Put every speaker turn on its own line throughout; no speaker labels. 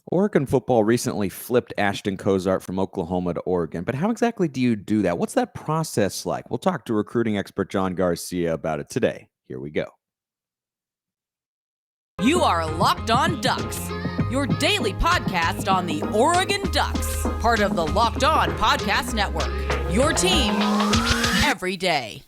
Oregon football recently flipped Ashton Cozart from Oklahoma to Oregon, but how exactly do you do that? What's that process like? We'll talk to recruiting expert John Garcia about it today. Here we go.
You are Locked On Ducks, your daily podcast on the Oregon Ducks, part of the Locked On Podcast Network, your team every day.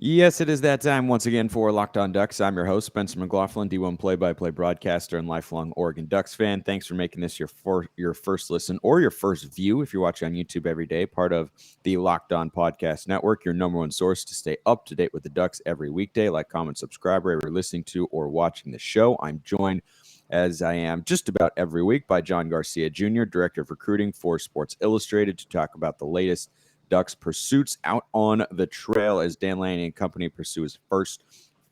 Yes, it is that time once again for Locked On Ducks. I'm your host, Spencer McLaughlin, D1 play-by-play broadcaster and lifelong Oregon Ducks fan. Thanks for making this your first listen or your first view if you're watching on YouTube every day, part of the Locked On Podcast Network, your number one source to stay up to date with the Ducks every weekday. Like, comment, subscribe wherever you're listening to or watching the show. I'm joined, as I am just about every week, by John Garcia Jr., Director of Recruiting for Sports Illustrated, to talk about the latest Ducks pursuits out on the trail as Dan Lanning and company pursue his first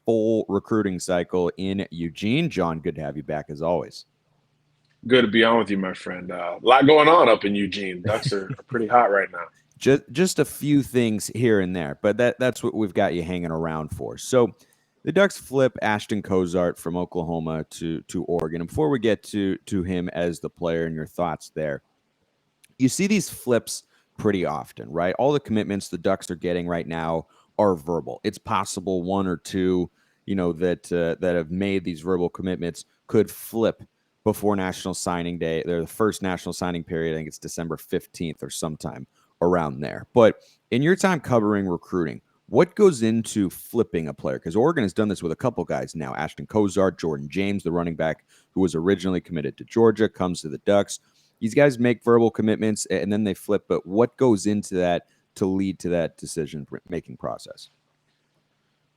full recruiting cycle in Eugene. John, good to have you back as always.
Good to be on with you, my friend. A lot going on up in Eugene. Ducks are pretty hot right now.
Just a few things here and there, but that's what we've got you hanging around for. So the Ducks flip Ashton Cozart from Oklahoma to Oregon. And before we get to him as the player and your thoughts there, you see these flips pretty often, right? All the commitments the Ducks are getting right now are verbal. It's possible one or two, that have made these verbal commitments could flip before National Signing Day. They're the first National Signing period. I think it's December 15th or sometime around there. But in your time covering recruiting, what goes into flipping a player? Because Oregon has done this with a couple guys now. Ashton Cozart, Jordan James, the running back who was originally committed to Georgia, comes to the Ducks. These guys make verbal commitments and then they flip, but what goes into that to lead to that decision-making process?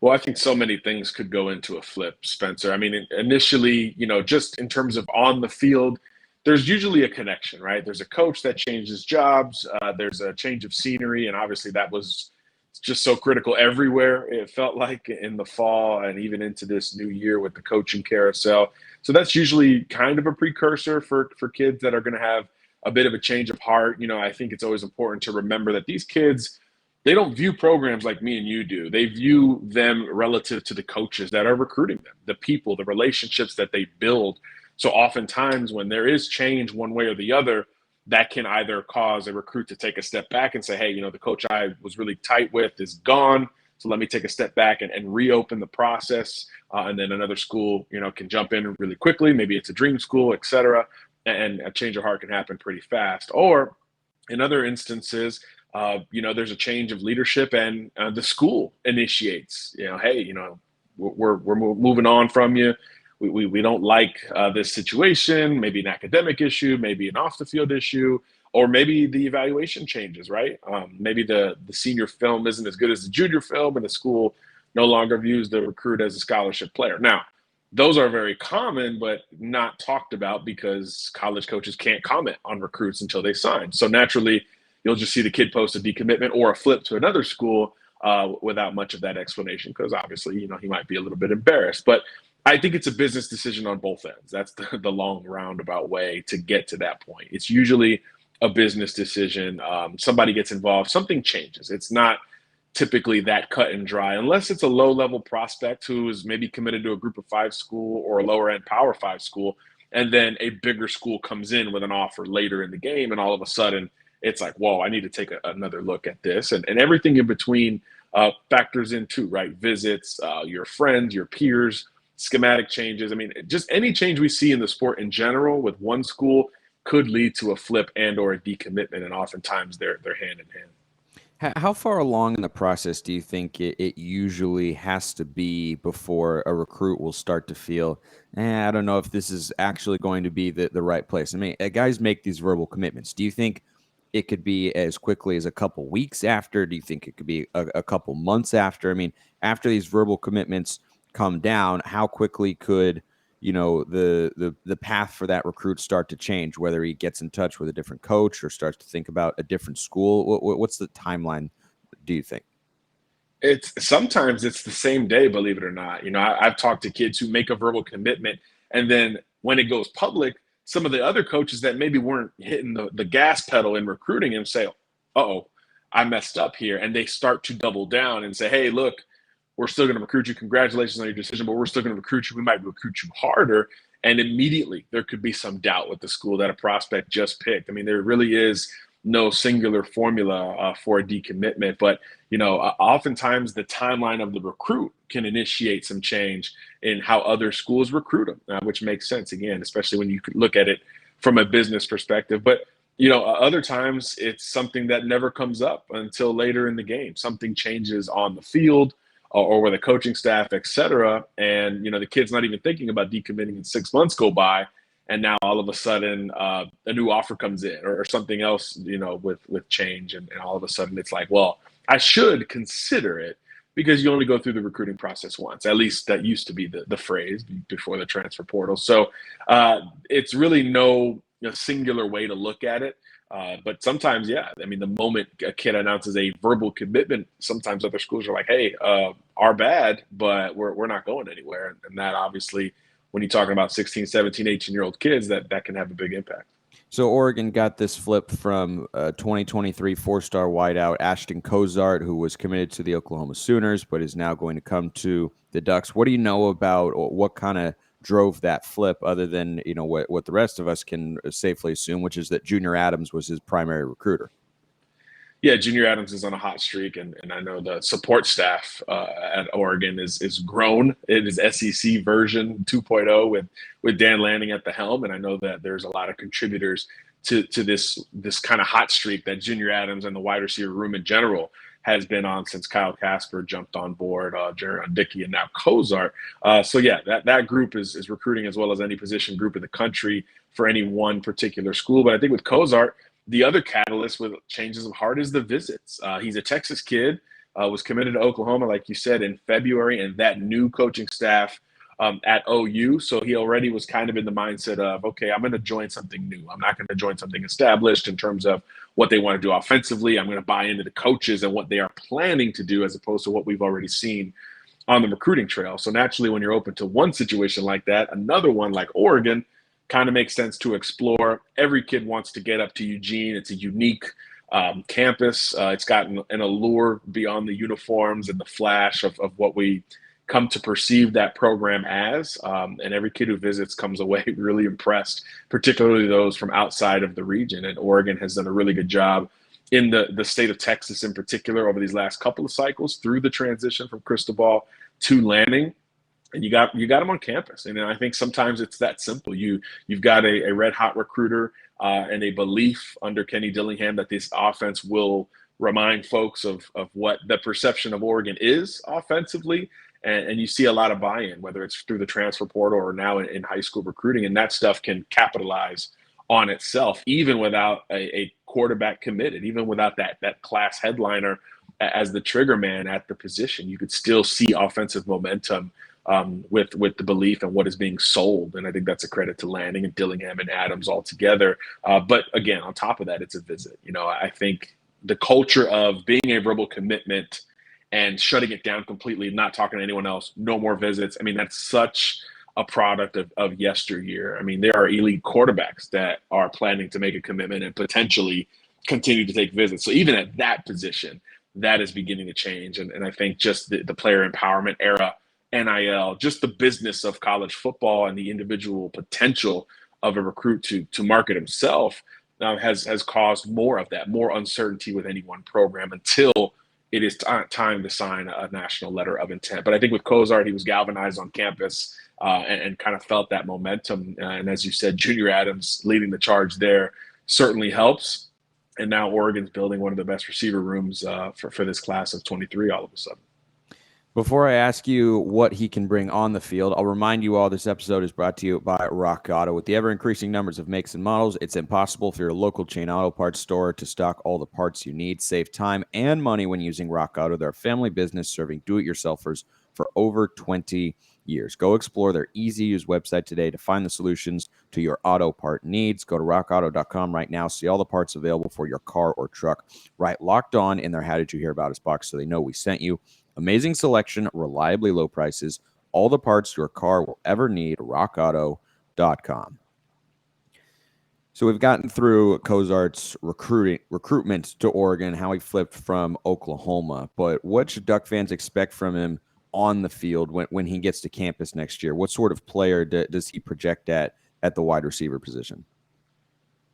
Well, I think so many things could go into a flip, Spencer. I mean, initially, just in terms of on the field, there's usually a connection, right? There's a coach that changes jobs. There's a change of scenery, and obviously that was just so critical everywhere. It felt like in the fall and even into this new year with the coaching carousel. So that's usually kind of a precursor for kids that are going to have a bit of a change of heart. I think it's always important to remember that these kids, they don't view programs like me and you do. They view them relative to the coaches that are recruiting them, the people, the relationships that they build. So oftentimes when there is change one way or the other, that can either cause a recruit to take a step back and say, hey, the coach I was really tight with is gone. So let me take a step back and reopen the process. And then another school, can jump in really quickly. Maybe it's a dream school, et cetera. And a change of heart can happen pretty fast. Or in other instances, there's a change of leadership and the school initiates, hey, we're moving on from you. We don't like this situation, maybe an academic issue, maybe an off the field issue, or maybe the evaluation changes, right? Maybe the senior film isn't as good as the junior film and the school no longer views the recruit as a scholarship player. Now, those are very common, but not talked about because college coaches can't comment on recruits until they sign. So naturally, you'll just see the kid post a decommitment or a flip to another school without much of that explanation because obviously, he might be a little bit embarrassed. But I think it's a business decision on both ends. That's the long roundabout way to get to that point. It's usually a business decision. Somebody gets involved, something changes. It's not typically that cut and dry, unless it's a low-level prospect who is maybe committed to a group of five school or a lower-end Power Five school, and then a bigger school comes in with an offer later in the game, and all of a sudden it's like, whoa, I need to take another look at this. And everything in between factors in too, right? Visits, your friends, your peers, schematic changes. I mean, just any change we see in the sport in general with one school could lead to a flip and or a decommitment, and oftentimes they're hand in hand.
How far along in the process do you think it usually has to be before a recruit will start to feel, I don't know if this is actually going to be the right place? I mean, guys make these verbal commitments. Do you think it could be as quickly as a couple weeks after? Do you think it could be a couple months after? I mean, after these verbal commitments come down, how quickly could the path for that recruit start to change, whether he gets in touch with a different coach or starts to think about a different school? What's the timeline, do you think?
Sometimes it's the same day, believe it or not. I've talked to kids who make a verbal commitment, and then when it goes public, some of the other coaches that maybe weren't hitting the gas pedal in recruiting him say, uh-oh, I messed up here. And they start to double down and say, hey, look, we're still going to recruit you. Congratulations on your decision, but we're still going to recruit you. We might recruit you harder. And immediately there could be some doubt with the school that a prospect just picked. I mean, there really is no singular formula for a decommitment, but oftentimes the timeline of the recruit can initiate some change in how other schools recruit them, which makes sense again, especially when you could look at it from a business perspective. But other times it's something that never comes up until later in the game. Something changes on the field or with the coaching staff, et cetera, and the kid's not even thinking about decommitting, and 6 months go by. And now all of a sudden a new offer comes in or something else, with change. And all of a sudden it's like, well, I should consider it because you only go through the recruiting process once. At least that used to be the phrase before the transfer portal. So it's really no singular way to look at it. But sometimes, yeah, I mean, the moment a kid announces a verbal commitment, sometimes other schools are like, hey, our bad, but we're not going anywhere. And that obviously, when you're talking about 16, 17, 18-year-old kids, that can have a big impact.
So Oregon got this flip from 2023 four-star wideout Ashton Cozart, who was committed to the Oklahoma Sooners, but is now going to come to the Ducks. What do you know about, or what kind of drove that flip, other than what the rest of us can safely assume, which is that Junior Adams was his primary recruiter?
Yeah, Junior Adams is on a hot streak, and I know the support staff at Oregon is grown. It is SEC version 2.0 with Dan Lanning at the helm, and I know that there's a lot of contributors to this kind of hot streak that Junior Adams and the wide receiver room in general has been on since Kyle Casper jumped on board, Jaron Dickey, and now Cozart. So yeah, that group is recruiting as well as any position group in the country for any one particular school. But I think with Cozart, the other catalyst with changes of heart is the visits. He's a Texas kid, was committed to Oklahoma, like you said, in February, and that new coaching staff at OU. So he already was kind of in the mindset of, okay, I'm going to join something new. I'm not going to join something established in terms of what they want to do offensively. I'm going to buy into the coaches and what they are planning to do as opposed to what we've already seen on the recruiting trail. So naturally, when you're open to one situation like that, another one like Oregon kind of makes sense to explore. Every kid wants to get up to Eugene. It's a unique campus. It's got an allure beyond the uniforms and the flash of what we come to perceive that program as. And every kid who visits comes away really impressed, particularly those from outside of the region. And Oregon has done a really good job in the state of Texas in particular over these last couple of cycles through the transition from Cristobal to Lanning. And you got them on campus. And I think sometimes it's that simple. You've got a red hot recruiter and a belief under Kenny Dillingham that this offense will remind folks of what the perception of Oregon is offensively. And you see a lot of buy-in, whether it's through the transfer portal or now in high school recruiting. And that stuff can capitalize on itself, even without a quarterback committed, even without that class headliner as the trigger man at the position. You could still see offensive momentum with the belief and what is being sold. And I think that's a credit to Lanning and Dillingham and Adams all together. But again, on top of that, it's a visit. I think the culture of being a verbal commitment and shutting it down completely, not talking to anyone else, no more visits. I mean, that's such a product of yesteryear. I mean, there are elite quarterbacks that are planning to make a commitment and potentially continue to take visits. So even at that position, that is beginning to change. And I think just the player empowerment era, NIL, just the business of college football and the individual potential of a recruit to market himself has caused more of that, more uncertainty with any one program until it is time to sign a national letter of intent. But I think with Cozart, he was galvanized on campus and kind of felt that momentum. And as you said, Junior Adams leading the charge there certainly helps. And now Oregon's building one of the best receiver rooms for this class of 23 all of a sudden.
Before I ask you what he can bring on the field, I'll remind you all this episode is brought to you by Rock Auto. With the ever-increasing numbers of makes and models, it's impossible for your local chain auto parts store to stock all the parts you need. Save time and money when using Rock Auto. They're a family business serving do-it-yourselfers for over 20 years. Go explore their easy-to-use website today to find the solutions to your auto part needs. Go to rockauto.com right now. See all the parts available for your car or truck. Right, Locked On in their How Did You Hear About Us box so they know we sent you. Amazing selection, reliably low prices, all the parts your car will ever need, rockauto.com. So we've gotten through Cozart's recruitment to Oregon, how he flipped from Oklahoma. But what should Duck fans expect from him on the field when he gets to campus next year? What sort of player does he project at the wide receiver position?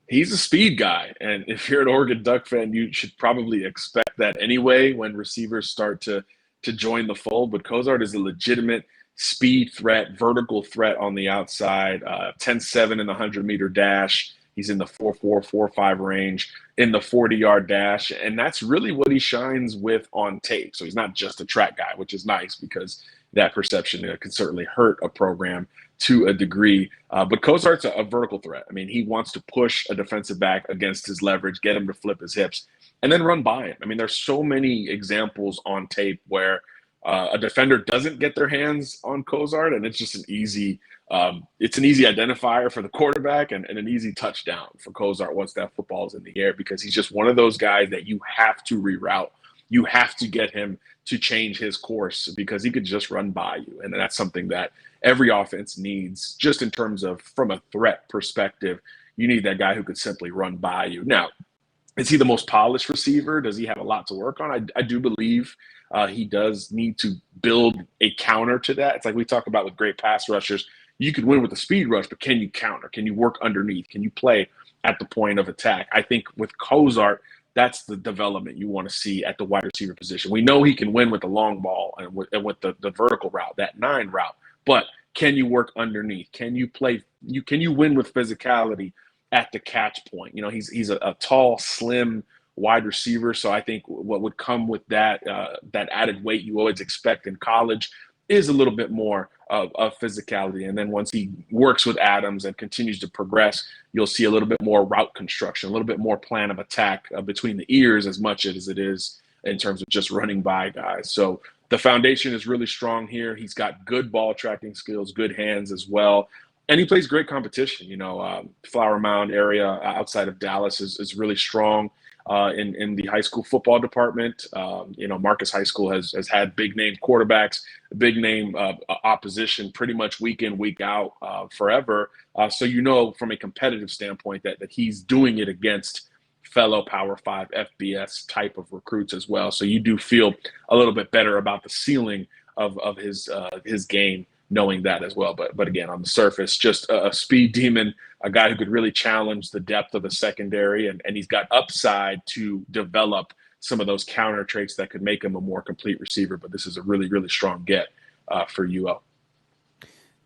He's a speed guy, and if you're an Oregon Duck fan, you should probably expect that anyway when receivers start to join the fold. But Cozart is a legitimate speed threat, vertical threat on the outside, 10.7 in the 100-meter dash. He's in the 4.4, 4.5 range in the 40-yard dash, and that's really what he shines with on tape. So he's not just a track guy, which is nice because that perception can certainly hurt a program to a degree. But Cozart's a vertical threat. I mean, he wants to push a defensive back against his leverage, get him to flip his hips, and then run by him. I mean, there's so many examples on tape where a defender doesn't get their hands on Cozart, and it's just an easy identifier for the quarterback and an easy touchdown for Cozart once that football is in the air, because he's just one of those guys that you have to reroute. You have to get him to change his course because he could just run by you. And that's something that every offense needs, just in terms of from a threat perspective. You need that guy who could simply run by you. Now, is he the most polished receiver? Does he have a lot to work on? I do believe he does need to build a counter to that. It's like we talk about with great pass rushers. You could win with a speed rush, but can you counter? Can you work underneath? Can you play at the point of attack? I think with Cozart, that's the development you want to see at the wide receiver position. We know he can win with the long ball and with the vertical route, that 9 route, but can you work underneath? Can you play? Can you win with physicality at the catch point? You know, he's a tall, slim wide receiver. So I think what would come with that added weight you always expect in college is a little bit more of physicality. And then once he works with Adams and continues to progress, you'll see a little bit more route construction, a little bit more plan of attack between the ears as much as it is in terms of just running by guys. So the foundation is really strong here. He's got good ball tracking skills, good hands as well. And he plays great competition. You know, Flower Mound area outside of Dallas is really strong in the high school football department. You know, Marcus High School has had big name quarterbacks, big name opposition pretty much week in, week out forever. So, you know, from a competitive standpoint that he's doing it against fellow Power 5 FBS type of recruits as well. So you do feel a little bit better about the ceiling of his game, knowing that as well. But again, on the surface, just a speed demon, a guy who could really challenge the depth of the secondary, and he's got upside to develop some of those counter traits that could make him a more complete receiver. But this is a really, really strong get for UL.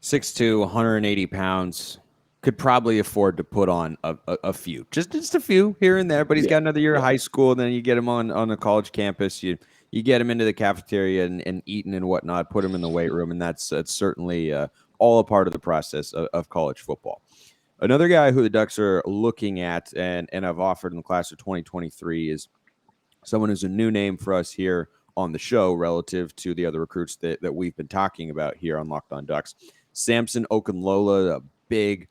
6'2", 180 pounds, could probably afford to put on a few, just a few here and there. But he's got another year of high school, and then you get him on a college campus. You get him into the cafeteria and eating and whatnot, put him in the weight room, and that's certainly all a part of the process of college football. Another guy who the Ducks are looking at and have offered in the class of 2023 is someone who's a new name for us here on the show relative to the other recruits that we've been talking about here on Locked On Ducks. Samson Oakenlola, a big,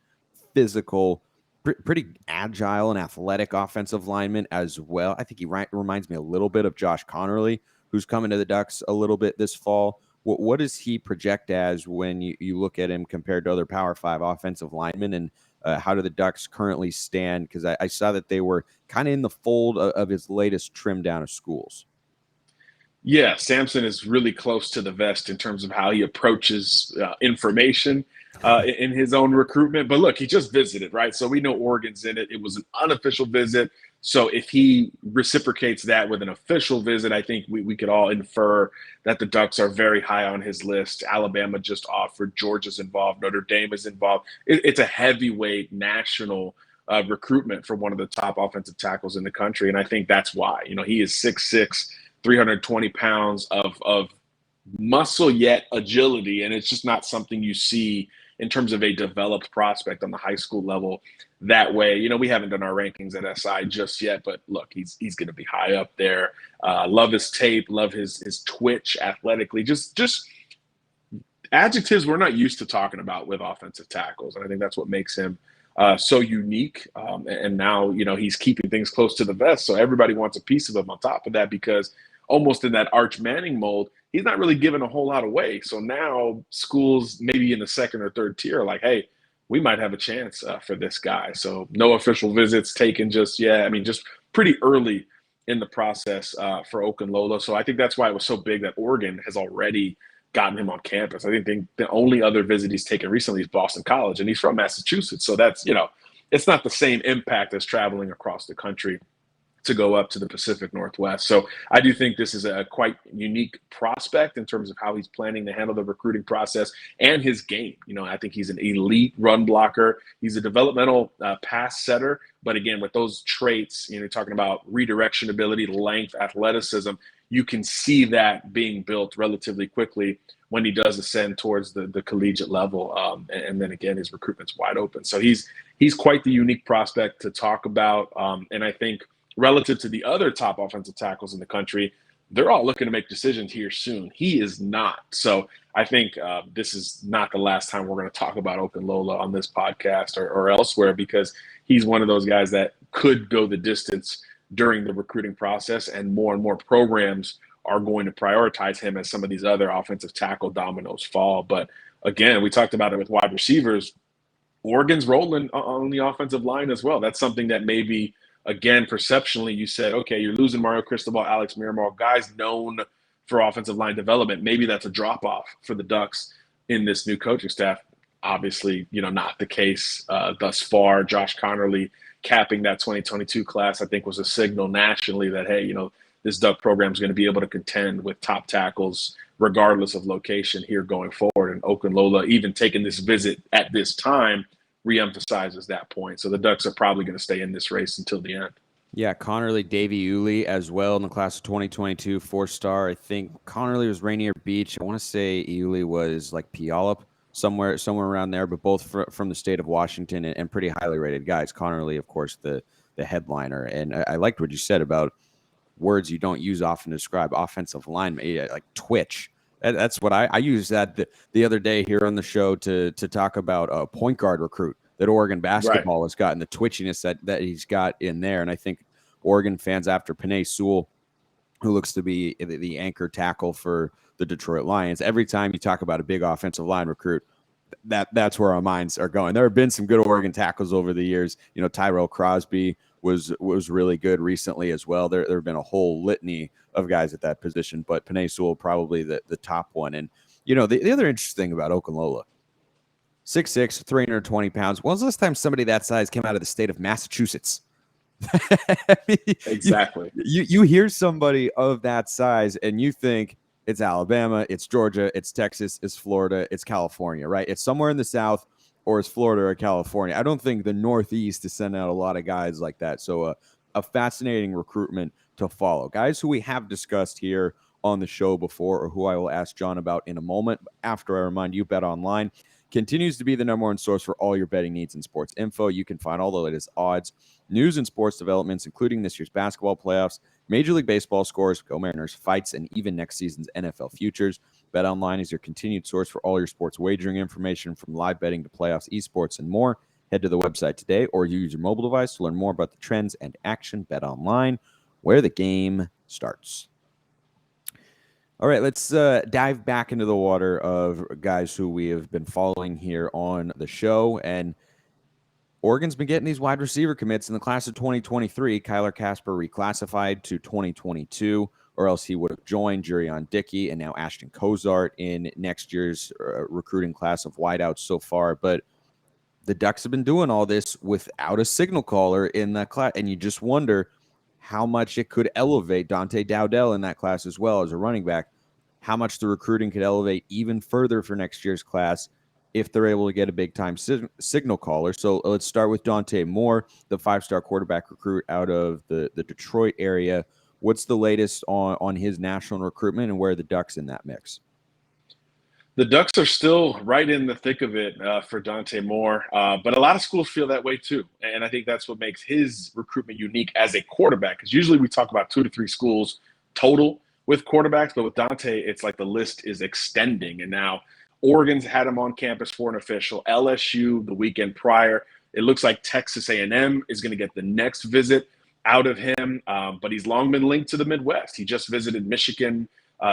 physical, pretty agile and athletic offensive lineman as well. I think he reminds me a little bit of Josh Connerly, who's coming to the Ducks a little bit this fall. What does he project as when you look at him compared to other Power 5 offensive linemen, and how do the Ducks currently stand? Because I saw that they were kind of in the fold of his latest trim down of schools.
Yeah, Samson is really close to the vest in terms of how he approaches information in his own recruitment. But look, he just visited, right? So we know Oregon's in it. It was an unofficial visit. So if he reciprocates that with an official visit, I think we could all infer that the Ducks are very high on his list. Alabama just offered. Georgia's involved. Notre Dame is involved. It's a heavyweight national recruitment for one of the top offensive tackles in the country. And I think that's why. You know, he is 6'6", 320 pounds of muscle yet agility, and it's just not something you see in terms of a developed prospect on the high school level that way. You know, we haven't done our rankings at SI just yet, but look, he's going to be high up there. Love his tape, love his twitch athletically, just adjectives we're not used to talking about with offensive tackles, and I think that's what makes him so unique. And now, you know, he's keeping things close to the vest, so everybody wants a piece of him on top of that, because almost in that Arch Manning mold, he's not really giving a whole lot away. So now schools maybe in the second or third tier are like, hey, we might have a chance for this guy. So no official visits taken just yet. I mean, just pretty early in the process for Okunlola. So I think that's why it was so big that Oregon has already gotten him on campus. I think the only other visit he's taken recently is Boston College, and he's from Massachusetts. So that's, it's not the same impact as traveling across the country to go up to the Pacific Northwest. So I do think this is a quite unique prospect in terms of how he's planning to handle the recruiting process and his game. I think he's an elite run blocker. He's a developmental pass setter. But again, with those traits, you're talking about redirection ability, length, athleticism, you can see that being built relatively quickly when he does ascend towards the collegiate level. And then again, his recruitment's wide open. So he's quite the unique prospect to talk about. And I think relative to the other top offensive tackles in the country, they're all looking to make decisions here soon. He is not. So I think this is not the last time we're going to talk about Okunlola on this podcast or elsewhere, because he's one of those guys that could go the distance during the recruiting process, and more programs are going to prioritize him as some of these other offensive tackle dominoes fall. But again, we talked about it with wide receivers. Oregon's rolling on the offensive line as well. That's something that maybe, again, perceptionally, you said, okay, you're losing Mario Cristobal, Alex Miramar, guys known for offensive line development. Maybe that's a drop-off for the Ducks in this new coaching staff. Obviously, not the case thus far. Josh Connerly capping that 2022 class, I think, was a signal nationally that, hey, this Duck program is going to be able to contend with top tackles regardless of location here going forward. And Okunlola, even taking this visit at this time, reemphasizes that point. So the Ducks are probably going to stay in this race until the end.
Yeah, Connerly, Davey Uli as well in the class of 2022, 4-star. I think Connerly was Rainier Beach. I want to say Uli was like Puyallup, somewhere around there, but both from the state of Washington and pretty highly rated guys. Connerly, of course, the headliner. And I liked what you said about words you don't use often to describe offensive linemen, like twitch. That's what I used that the other day here on the show to talk about a point guard recruit that Oregon basketball has gotten, the twitchiness that he's got in there. And I think Oregon fans, after Penei Sewell, who looks to be the anchor tackle for the Detroit Lions, every time you talk about a big offensive line recruit, that's where our minds are going. There have been some good Oregon tackles over the years. Tyrell Crosby was really good recently as well. There have been a whole litany of guys at that position, but Penei Sewell probably the top one. And the other interesting thing about Okunlola, 6'6", 320 pounds. When was the last time somebody that size came out of the state of Massachusetts? I mean,
exactly.
You hear somebody of that size and you think it's Alabama, it's Georgia, it's Texas, it's Florida, it's California, right? It's somewhere in the South, or it's Florida or California. I don't think the Northeast is sending out a lot of guys like that. So a fascinating recruitment to follow. Guys who we have discussed here on the show before, or who I will ask John about in a moment. After I remind you, Bet Online continues to be the number one source for all your betting needs and sports info. You can find all the latest odds, news, and sports developments, including this year's basketball playoffs, Major League Baseball scores, Go Mariners fights, and even next season's NFL futures. BetOnline is your continued source for all your sports wagering information, from live betting to playoffs, esports, and more. Head to the website today or use your mobile device to learn more about the trends and action. BetOnline, where the game starts. All right, let's dive back into the water of guys who we have been following here on the show. And Oregon's been getting these wide receiver commits in the class of 2023. Kyler Casper reclassified to 2022, or else he would have joined Jurion Dickey and now Ashton Cozart in next year's recruiting class of wideouts so far. But the Ducks have been doing all this without a signal caller in that class, and you just wonder how much it could elevate Dante Dowdell in that class as well as a running back, how much the recruiting could elevate even further for next year's class if they're able to get a big-time signal caller. So let's start with Dante Moore, the 5-star quarterback recruit out of the Detroit area. What's the latest on his national recruitment, and where are the Ducks in that mix?
The Ducks are still right in the thick of it for Dante Moore, but a lot of schools feel that way too. And I think that's what makes his recruitment unique as a quarterback, because usually we talk about 2 to 3 schools total with quarterbacks, but with Dante, it's like the list is extending. And now Oregon's had him on campus for an official. LSU the weekend prior. It looks like Texas A&M is going to get the next visit out of him, but he's long been linked to the Midwest. He just visited Michigan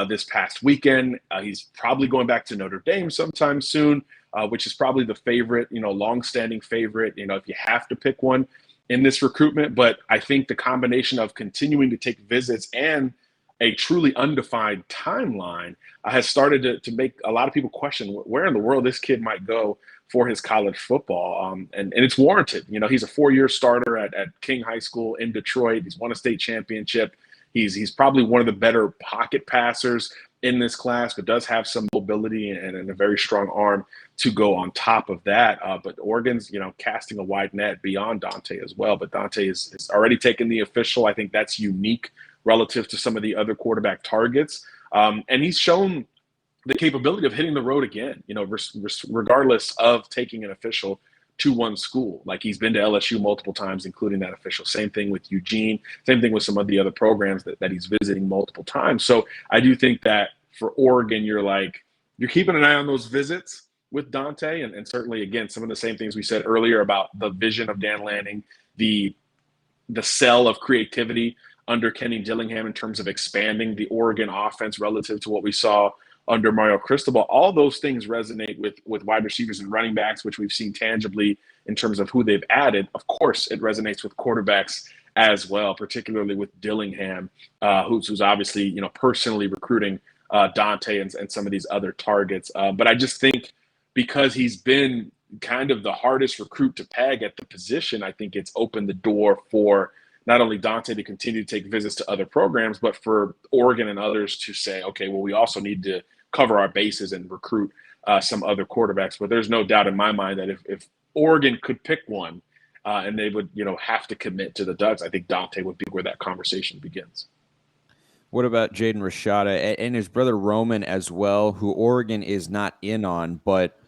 this past weekend. He's probably going back to Notre Dame sometime soon. which is probably the favorite, longstanding favorite, if you have to pick one in this recruitment. But I think the combination of continuing to take visits and a truly undefined timeline has started to make a lot of people question where in the world this kid might go for his college football. And it's warranted. He's a 4-year starter at King High School in Detroit. He's won a state championship. He's probably one of the better pocket passers in this class, but does have some mobility and a very strong arm to go on top of that. But Oregon's, casting a wide net beyond Dante as well. But Dante is already taken the official. I think that's unique relative to some of the other quarterback targets. And he's shown the capability of hitting the road again, regardless of taking an official to one school. Like, he's been to LSU multiple times, including that official. Same thing with Eugene. Same thing with some of the other programs that he's visiting multiple times. So I do think that for Oregon, you're keeping an eye on those visits with Dante. And certainly, again, some of the same things we said earlier about the vision of Dan Lanning, the cell of creativity under Kenny Dillingham in terms of expanding the Oregon offense relative to what we saw under Mario Cristobal. All those things resonate with wide receivers and running backs, which we've seen tangibly in terms of who they've added. Of course, it resonates with quarterbacks as well, particularly with Dillingham, who's obviously, personally recruiting Dante and some of these other targets. But I just think because he's been kind of the hardest recruit to peg at the position, I think it's opened the door for not only Dante to continue to take visits to other programs, but for Oregon and others to say, okay, well, we also need to cover our bases and recruit some other quarterbacks. But there's no doubt in my mind that if Oregon could pick one and they would, have to commit to the Ducks, I think Dante would be where that conversation begins.
What about Jaden Rashada and his brother Roman as well, who Oregon is not in on, but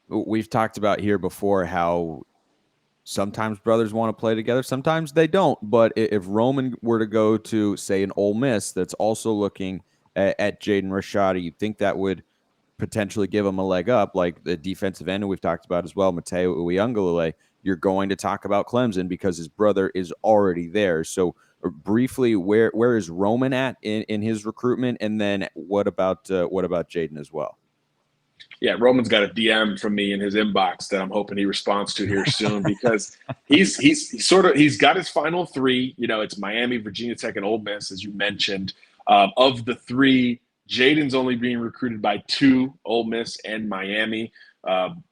we've talked about here before how sometimes brothers want to play together, sometimes they don't. But if Roman were to go to, say, an Ole Miss that's also looking at Jaden Rashada, you'd think that would potentially give him a leg up, like the defensive end we've talked about as well, Mateo Uiagalelei. You're going to talk about Clemson because his brother is already there. So briefly, where is Roman at in his recruitment, and then what about Jaden as well?
Yeah, Roman's got a DM from me in his inbox that I'm hoping he responds to here soon because he's got his final three. It's Miami, Virginia Tech, and Ole Miss, as you mentioned. Of the three, Jaden's only being recruited by 2, Ole Miss and Miami.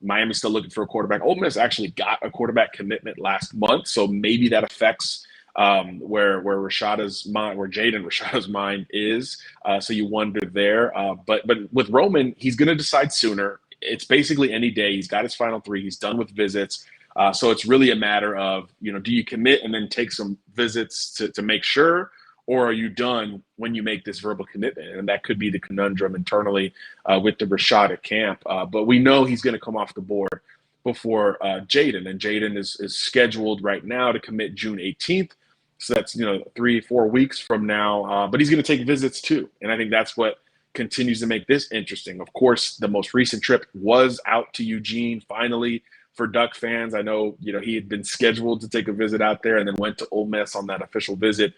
Miami's still looking for a quarterback. Ole Miss actually got a quarterback commitment last month, so maybe that affects where Jaden Rashada's mind is. So you wonder there. But with Roman, he's going to decide sooner. It's basically any day. He's got his final 3. He's done with visits. So it's really a matter of, do you commit and then take some visits to make sure, or are you done when you make this verbal commitment? And that could be the conundrum internally with the Rashada camp. But we know he's going to come off the board before Jaden. And Jaden is scheduled right now to commit June 18th. So that's, 3-4 weeks from now. But he's going to take visits too. And I think that's what continues to make this interesting. Of course, the most recent trip was out to Eugene, finally, for Duck fans. I know, he had been scheduled to take a visit out there and then went to Ole Miss on that official visit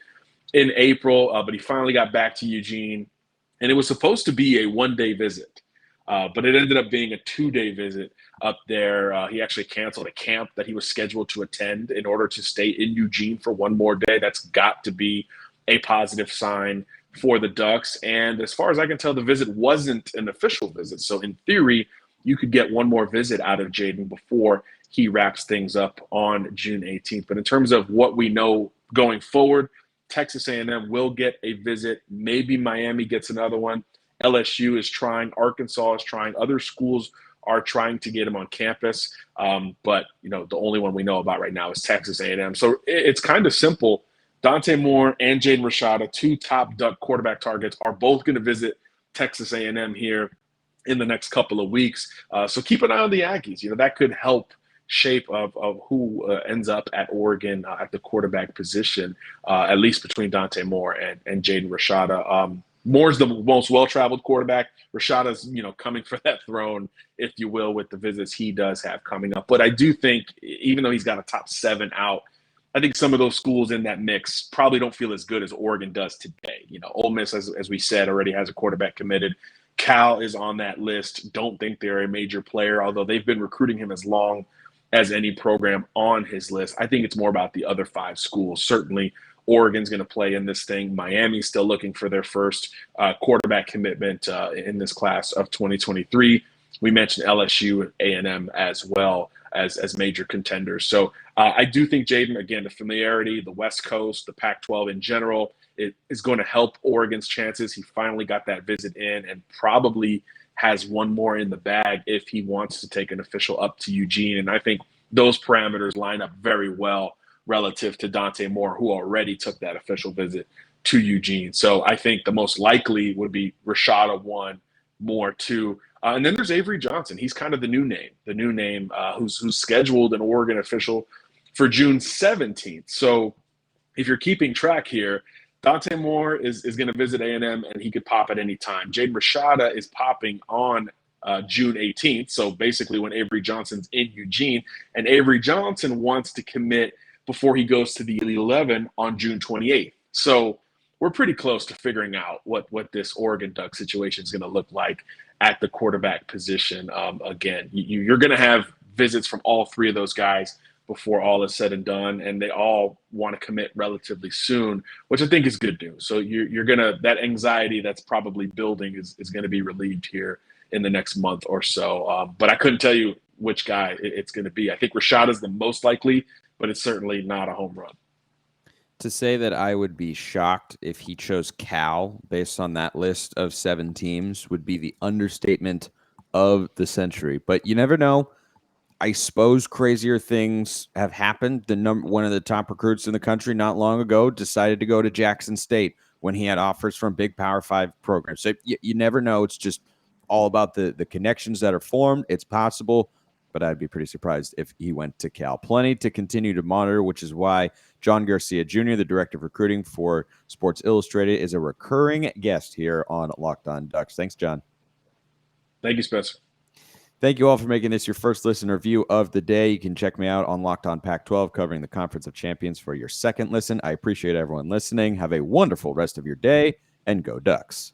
in April, but he finally got back to Eugene, and it was supposed to be a 1-day visit, but it ended up being a 2-day visit up there. He actually canceled a camp that he was scheduled to attend in order to stay in Eugene for one more day. That's got to be a positive sign for the Ducks. And as far as I can tell, the visit wasn't an official visit. So in theory, you could get one more visit out of Jaden before he wraps things up on June 18th. But in terms of what we know going forward, Texas A&M will get a visit. Maybe Miami gets another one. LSU is trying. Arkansas is trying. Other schools are trying to get him on campus. But, the only one we know about right now is Texas A&M. So it's kind of simple. Dante Moore and Jaden Rashada, 2 top Duck quarterback targets, are both going to visit Texas A&M here in the next couple of weeks. So keep an eye on the Aggies. That could help shape of who ends up at Oregon at the quarterback position, at least between Dante Moore and Jaden Rashada. Moore's the most well-traveled quarterback. Rashada's, coming for that throne, if you will, with the visits he does have coming up. But I do think, even though he's got a top 7 out, I think some of those schools in that mix probably don't feel as good as Oregon does today. Ole Miss, as we said, already has a quarterback committed. Cal is on that list. Don't think they're a major player, although they've been recruiting him as long as any program on his list. I think it's more about the other 5 schools. Certainly, Oregon's going to play in this thing. Miami's still looking for their first quarterback commitment in this class of 2023. We mentioned LSU, A&M as well as major contenders. So I do think Jaden, again, the familiarity, the West Coast, the Pac-12 in general, it is going to help Oregon's chances. He finally got that visit in and probably has one more in the bag if he wants to take an official up to Eugene. And I think those parameters line up very well relative to Dante Moore, who already took that official visit to Eugene. So I think the most likely would be Rashada 1, Moore 2. And then there's Avery Johnson. He's kind of the new name who's scheduled an Oregon official for June 17th. So if you're keeping track here, Dante Moore is going to visit A&M, and he could pop at any time. Jaden Rashada is popping on June 18th, so basically when Avery Johnson's in Eugene. And Avery Johnson wants to commit before he goes to the Elite 11 on June 28th. So we're pretty close to figuring out what this Oregon Duck situation is going to look like at the quarterback position. Again, you're going to have visits from all 3 of those guys before all is said and done, and they all want to commit relatively soon, which I think is good news. So you're gonna, that anxiety that's probably building is going to be relieved here in the next month or so. But I couldn't tell you which guy it's going to be. I think Rashad is the most likely, but it's certainly not a home run.
To say that I would be shocked if he chose Cal based on that list of 7 teams would be the understatement of the century. But you never know. I suppose crazier things have happened. One of the top recruits in the country not long ago decided to go to Jackson State when he had offers from big Power 5 programs. So you never know. It's just all about the connections that are formed. It's possible, but I'd be pretty surprised if he went to Cal. Plenty to continue to monitor, which is why John Garcia Jr., the director of recruiting for Sports Illustrated, is a recurring guest here on Locked On Ducks. Thanks, John.
Thank you, Spencer.
Thank you all for making this your first listen review of the day. You can check me out on Locked On Pac-12, covering the Conference of Champions, for your second listen. I appreciate everyone listening. Have a wonderful rest of your day, and go Ducks.